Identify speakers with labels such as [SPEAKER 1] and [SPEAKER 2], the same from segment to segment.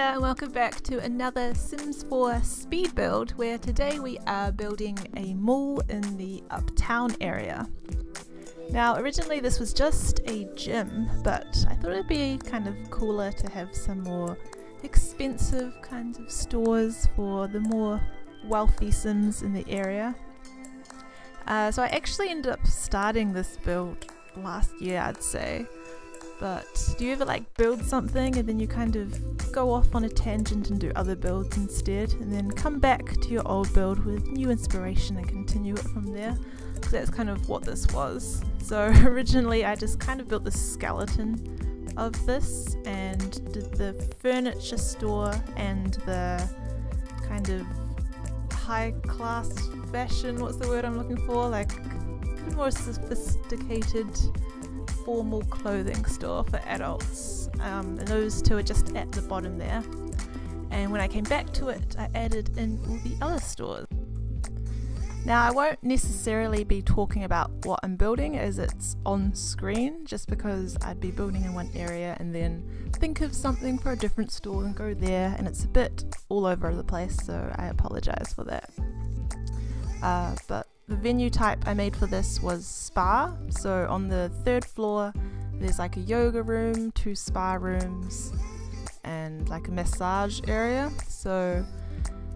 [SPEAKER 1] Hiya and welcome back to another Sims 4 speed build, where today we are building a mall in the Uptown area. Now originally this was just a gym, but I thought it'd be kind of cooler to have some more expensive kinds of stores for the more wealthy Sims in the area. So I actually ended up starting this build last year, I'd say. But do you ever build something and then you kind of go off on a tangent and do other builds instead, and then come back to your old build with new inspiration and continue it from there? Because that's kind of what this was. So originally I just kind of built the skeleton of this and did the furniture store and the kind of high class fashion, what's the word I'm looking for, more sophisticated formal clothing store for adults, and those two are just at the bottom there. And when I came back to it, I added in all the other stores. Now I won't necessarily be talking about what I'm building as it's on screen, just because I'd be building in one area and then think of something for a different store and go there, and it's a bit all over the place, so I apologize for that. But the venue type I made for this was spa. So on the third floor there's a yoga room, 2 spa rooms, and a massage area. So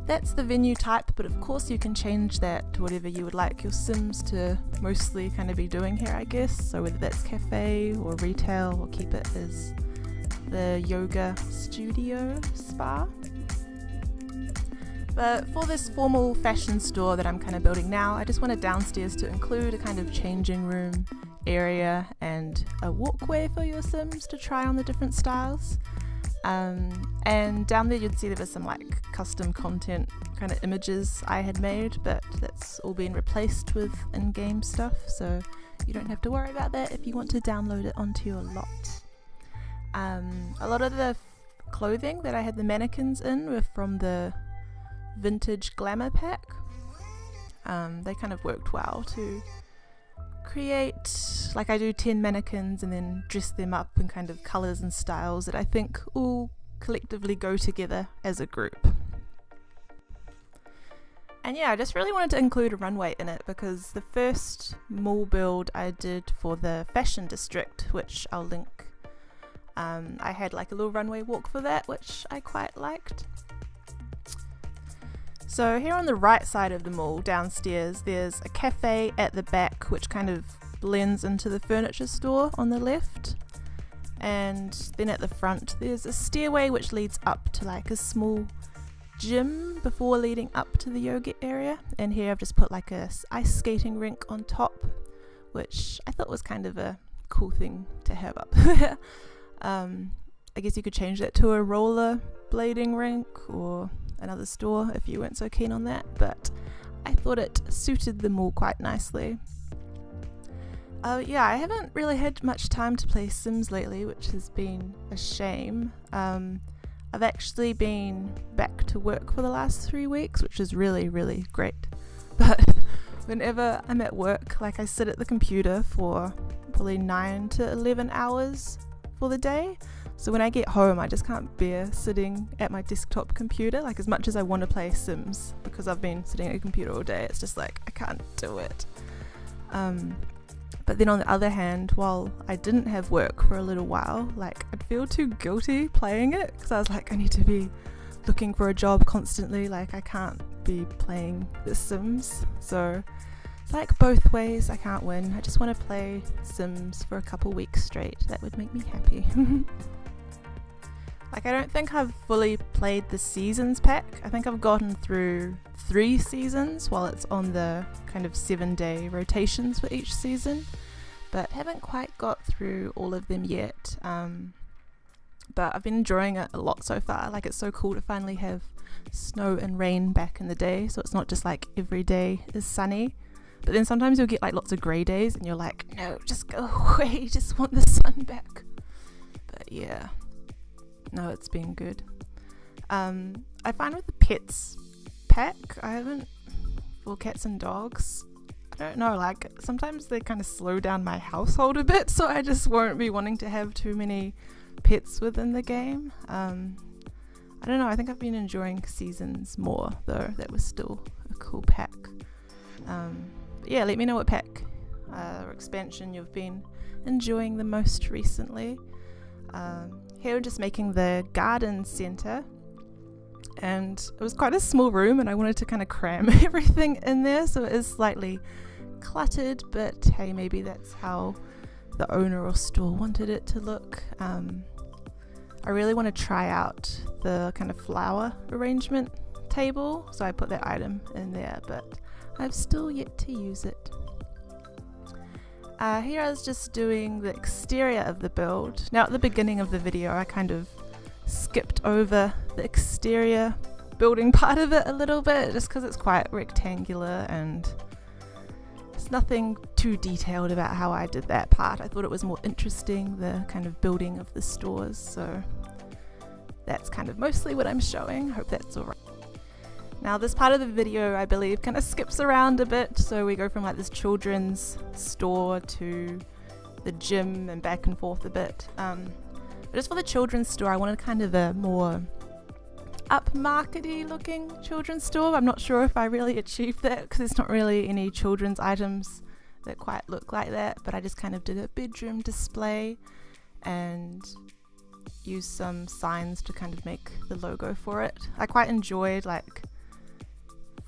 [SPEAKER 1] that's the venue type, but of course you can change that to whatever you would like your Sims to mostly kind of be doing here, I guess. So whether that's cafe or retail, or keep it as the yoga studio spa. But for this formal fashion store that I'm kind of building now, I just wanted downstairs to include a kind of changing room area and a walkway for your Sims to try on the different styles. And down there you'd see there was some custom content kind of images I had made, but that's all been replaced with in-game stuff, so you don't have to worry about that if you want to download it onto your lot. A lot of the clothing that I had the mannequins in were from the vintage glamour pack. They kind of worked well to create, I do 10 mannequins and then dress them up in kind of colours and styles that I think all collectively go together as a group. And yeah, I just really wanted to include a runway in it, because the first mall build I did for the fashion district, which I'll link, I had a little runway walk for that, which I quite liked. So here on the right side of the mall, downstairs, there's a cafe at the back which kind of blends into the furniture store on the left. And then at the front there's a stairway which leads up to a small gym before leading up to the yoga area. And here I've just put a ice skating rink on top, which I thought was kind of a cool thing to have up there. I guess you could change that to a roller blading rink or another store if you weren't so keen on that, but I thought it suited the mall quite nicely. Yeah, I haven't really had much time to play Sims lately, which has been a shame. I've actually been back to work for the last 3 weeks, which is really, really great. But whenever I'm at work, I sit at the computer for probably 9 to 11 hours for the day. So when I get home, I just can't bear sitting at my desktop computer, as much as I want to play Sims, because I've been sitting at a computer all day. It's just I can't do it. But then on the other hand, while I didn't have work for a little while, I'd feel too guilty playing it, because I was I need to be looking for a job constantly. I can't be playing The Sims. So it's both ways, I can't win. I just want to play Sims for a couple weeks straight. That would make me happy. I don't think I've fully played the seasons pack. I think I've gotten through 3 seasons while it's on the kind of 7-day rotations for each season, but haven't quite got through all of them yet. But I've been enjoying it a lot so far. It's so cool to finally have snow and rain back in the day, so it's not just every day is sunny. But then sometimes you'll get lots of grey days and you're no, just go away, just want the sun back. But yeah. No, it's been good. I find with the pets pack, I haven't, for cats and dogs, I don't know, sometimes they kind of slow down my household a bit, so I just won't be wanting to have too many pets within the game. I don't know, I think I've been enjoying Seasons more though. That was still a cool pack. Yeah, let me know what pack or expansion you've been enjoying the most recently. Here I'm just making the garden center, and it was quite a small room and I wanted to kind of cram everything in there, so it is slightly cluttered, but hey, maybe that's how the owner or store wanted it to look. I really want to try out the kind of flower arrangement table, so I put that item in there, but I've still yet to use it. Here I was just doing the exterior of the build. Now at the beginning of the video I kind of skipped over the exterior building part of it a little bit, just because it's quite rectangular and there's nothing too detailed about how I did that part. I thought it was more interesting, the kind of building of the stores, so that's kind of mostly what I'm showing. Hope that's alright. Now this part of the video I believe kind of skips around a bit, so we go from like this children's store to the gym and back and forth a bit. But just for the children's store I wanted kind of a more upmarkety looking children's store. I'm not sure if I really achieved that because there's not really any children's items that quite look like that, but I just kind of did a bedroom display and used some signs to kind of make the logo for it. I quite enjoyed like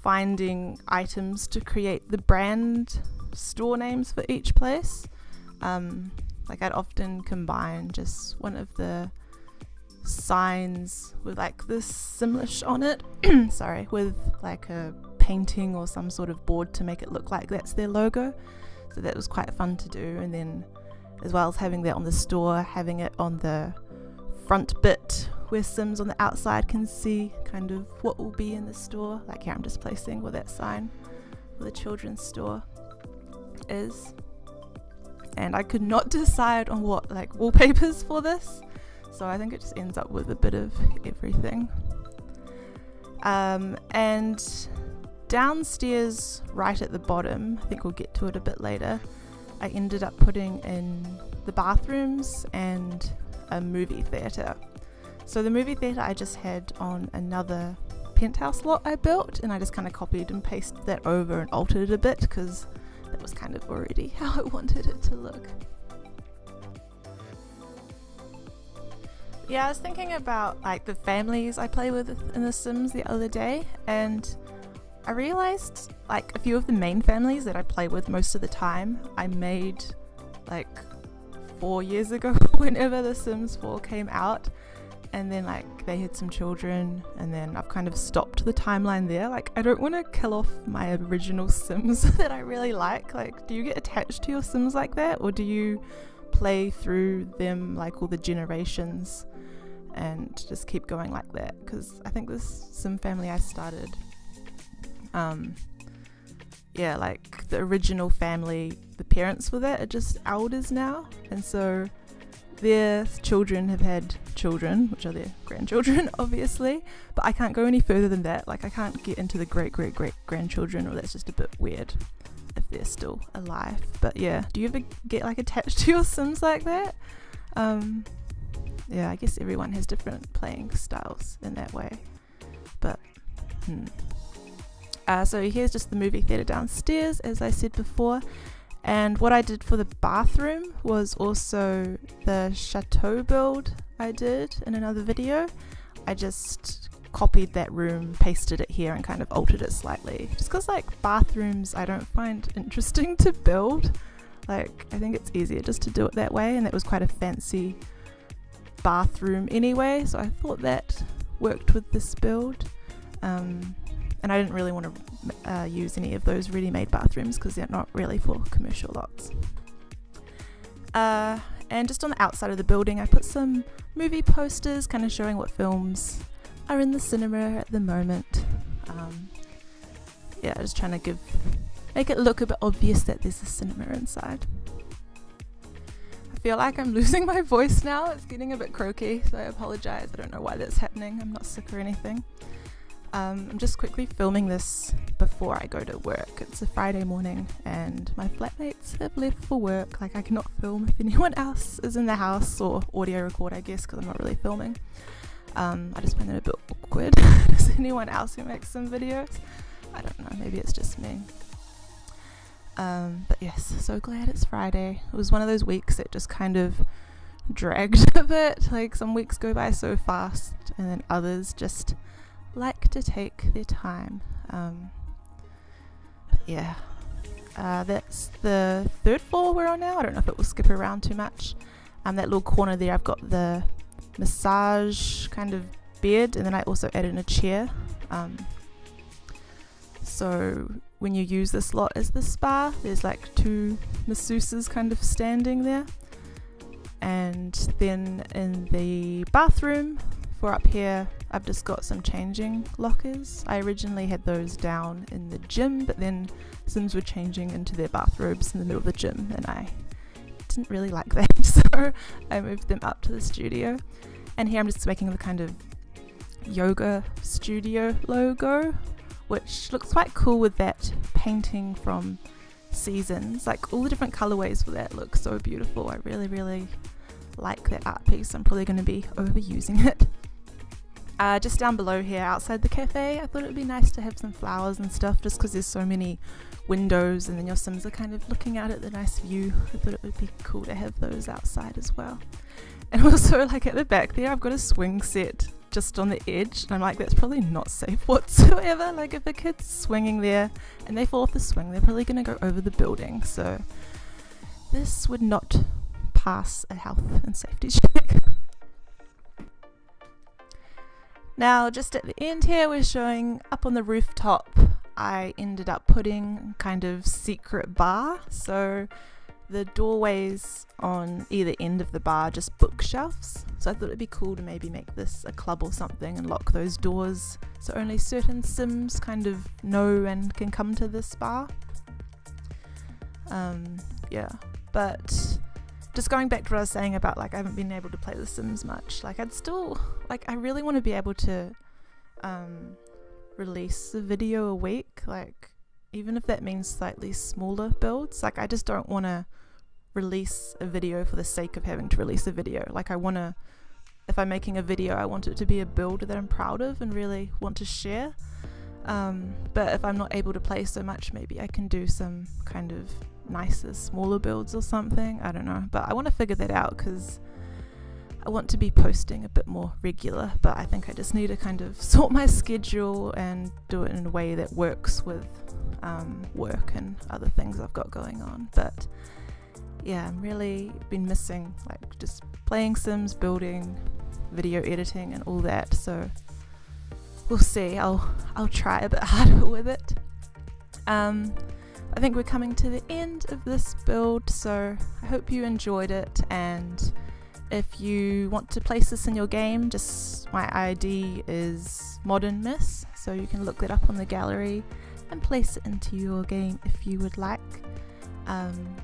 [SPEAKER 1] finding items to create the brand store names for each place. Like I'd often combine just one of the signs with like this symbolish on it sorry, with like a painting or some sort of board to make it look like that's their logo, so that was quite fun to do. And then as well as having that on the store, having it on the front bit where Sims on the outside can see kind of what will be in the store. Like here I'm just placing where that sign for the children's store is, and I could not decide on what like wallpapers for this, so I think it just ends up with a bit of everything. And downstairs right at the bottom, I think we'll get to it a bit later, I ended up putting in the bathrooms and a movie theatre. So the movie theatre I just had on another penthouse lot I built, and I just kind of copied and pasted that over and altered it a bit because that was kind of already how I wanted it to look. Yeah, I was thinking about like the families I play with in The Sims the other day, and I realized like a few of the main families that I play with most of the time I made like 4 years ago whenever The Sims 4 came out, and then like they had some children, and then I've kind of stopped the timeline there. Like I don't want to kill off my original Sims that I really like. Like, do you get attached to your Sims like that, or do you play through them like all the generations and just keep going like that? Because I think this Sim family I started, yeah, like the original family, the parents for that are just elders now, and so their children have had children, which are their grandchildren obviously, but I can't go any further than that. Like I can't get into the great grandchildren, or that's just a bit weird if they're still alive. But yeah, do you ever get like attached to your Sims like that? Yeah, I guess everyone has different playing styles in that way, but so here's just the movie theatre downstairs, as I said before. And what I did for the bathroom was also the chateau build I did in another video. I just copied that room, pasted it here, and kind of altered it slightly. Just because like bathrooms I don't find interesting to build. Like I think it's easier just to do it that way, and that was quite a fancy bathroom anyway, so I thought that worked with this build. And I didn't really want to use any of those ready-made bathrooms because they're not really for commercial lots. And just on the outside of the building I put some movie posters kind of showing what films are in the cinema at the moment. Yeah, just trying to make it look a bit obvious that there's a cinema inside. I feel like I'm losing my voice now. It's getting a bit croaky, so I apologize. I don't know why that's happening. I'm not sick or anything. I'm just quickly filming this before I go to work. It's a Friday morning and my flatmates have left for work. Like I cannot film if anyone else is in the house, or audio record I guess, because I'm not really filming. I just find it a bit awkward. Does anyone else who makes some videos? I don't know, maybe it's just me. But yes, so glad it's Friday. It was one of those weeks that just kind of dragged a bit. Like some weeks go by so fast, and then others just like to take their time. But yeah, that's the third floor we're on now. I don't know if it will skip around too much. That little corner there, I've got the massage kind of bed, and then I also added a chair. So when you use this lot as the spa, there's like 2 masseuses kind of standing there. And then in the bathroom for up here, I've just got some changing lockers. I originally had those down in the gym, but then Sims were changing into their bathrobes in the middle of the gym, and I didn't really like that, so I moved them up to the studio. And here I'm just making the kind of yoga studio logo, which looks quite cool with that painting from Seasons. Like all the different colorways for that look so beautiful. I really like that art piece. I'm probably going to be overusing it. Just down below here outside the cafe, I thought it would be nice to have some flowers and stuff, just because there's so many windows and then your Sims are kind of looking out at the nice view. I thought it would be cool to have those outside as well. And also, like at the back there, I've got a swing set just on the edge, and I'm like, that's probably not safe whatsoever. Like if a kid's swinging there and they fall off the swing, they're probably going to go over the building, so this would not pass a health and safety check. Now just at the end here, we're showing up on the rooftop. I ended up putting kind of secret bar, so the doorways on either end of the bar just bookshelves. So I thought it'd be cool to maybe make this a club or something and lock those doors so only certain Sims kind of know and can come to this bar. Yeah, but just going back to what I was saying about like I haven't been able to play The Sims much. Like I really want to be able to release a video a week, like even if that means slightly smaller builds. Like I just don't want to release a video for the sake of having to release a video. Like if I'm making a video, I want it to be a build that I'm proud of and really want to share. But if I'm not able to play so much, maybe I can do some kind of nicer, smaller builds or something. I don't know, but I want to figure that out because I want to be posting a bit more regular, but I think I just need to kind of sort my schedule and do it in a way that works with work and other things I've got going on. But yeah, I'm really been missing like just playing Sims, building, video editing and all that, so we'll see. I'll try a bit harder with it. I think we're coming to the end of this build, so I hope you enjoyed it, and if you want to place this in your game, just my ID is ModernMiss, so you can look that up on the gallery and place it into your game if you would like.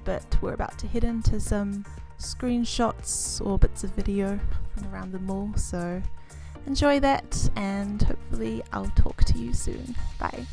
[SPEAKER 1] But we're about to head into some screenshots or bits of video from around the mall, so enjoy that, and hopefully I'll talk to you soon. Bye.